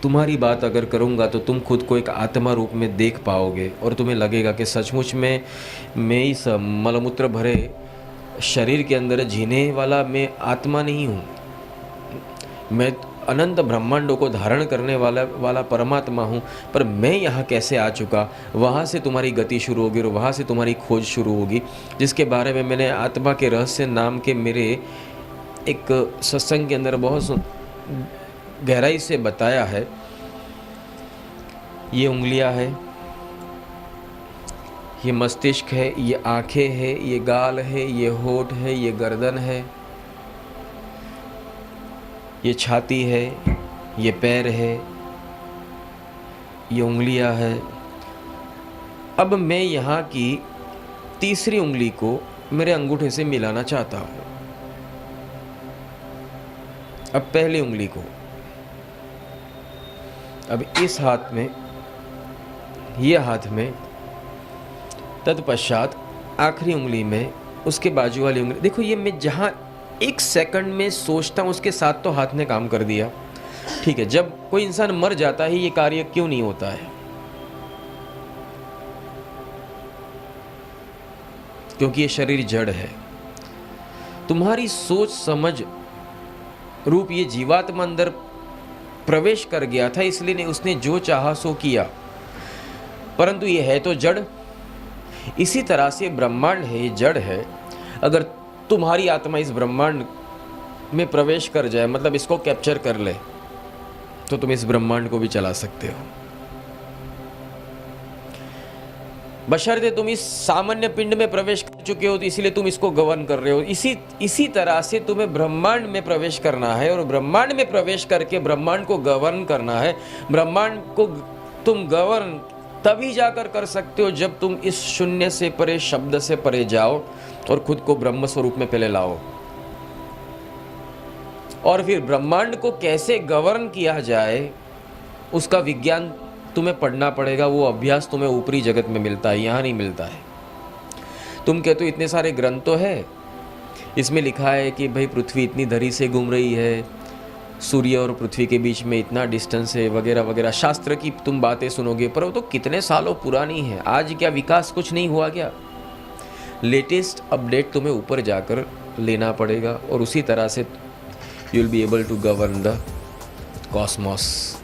तुम्हारी बात अगर करूँगा तो तुम खुद को एक आत्मा रूप में देख पाओगे और तुम्हें लगेगा कि सचमुच में मैं इस मलमूत्र भरे शरीर के अंदर जीने वाला मैं आत्मा नहीं हूँ, मैं अनंत ब्रह्मांडों को धारण करने वाला परमात्मा हूँ, पर मैं यहाँ कैसे आ चुका। वहाँ से तुम्हारी गति शुरू होगी और वहाँ से तुम्हारी खोज शुरू होगी, जिसके बारे में मैंने आत्मा के रहस्य नाम के मेरे एक सत्संग के अंदर बहुत गहराई से बताया है। ये उंगलियां है, ये मस्तिष्क है, ये आंखें है, ये गाल है, ये होठ है, ये गर्दन है, ये छाती है, ये पैर है, ये उंगलियां है। अब मैं यहाँ की तीसरी उंगली को मेरे अंगूठे से मिलाना चाहता हूँ। अब पहली उंगली को, अब इस हाथ में, ये हाथ में, तत्पश्चात आखिरी उंगली में, उसके बाजू वाली उंगली। देखो ये मैं जहाँ 1 सेकंड में सोचता हूँ उसके साथ तो हाथ ने काम कर दिया। ठीक है, जब कोई इंसान मर जाता है ये कार्य क्यों नहीं होता है? क्योंकि ये शरीर जड़ है। तुम्हारी सोच समझ रूप ये जीवात्मा अंदर प्रवेश कर गया था, इसलिए ने उसने जो चाहा सो किया, परंतु ये है तो जड़। इसी तरह से ब्रह्मांड है, ये जड़ है। अगर तुम्हारी आत्मा इस ब्रह्मांड में प्रवेश कर जाए, मतलब इसको कैप्चर कर ले, तो तुम इस ब्रह्मांड को भी चला सकते हो, बशर्ते तुम इस सामान्य पिंड में प्रवेश कर चुके हो, तो इसलिए तुम इसको गवर्न कर रहे हो। इसी तरह से तुम्हें ब्रह्मांड में प्रवेश करना है और ब्रह्मांड में प्रवेश करके ब्रह्मांड को गवर्न करना है। ब्रह्मांड को तुम गवर्न तभी जाकर कर सकते हो जब तुम इस शून्य से परे, शब्द से परे जाओ और खुद को ब्रह्म स्वरूप में पहले लाओ, और फिर ब्रह्मांड को कैसे गवर्न किया जाए उसका विज्ञान तुम्हें पढ़ना पड़ेगा। वो अभ्यास तुम्हें ऊपरी जगत में मिलता है, यहाँ नहीं मिलता है। तुम कहते हो इतने सारे ग्रंथ तो है, इसमें लिखा है कि भाई पृथ्वी इतनी धरी से घूम रही है, सूर्य और पृथ्वी के बीच में इतना डिस्टेंस है, वगैरह वगैरह। शास्त्र की तुम बातें सुनोगे, पर वो तो कितने सालों पुरानी है। आज क्या विकास कुछ नहीं हुआ क्या? लेटेस्ट अपडेट तुम्हें ऊपर जाकर लेना पड़ेगा और उसी तरह से you will be able to govern the Cosmos.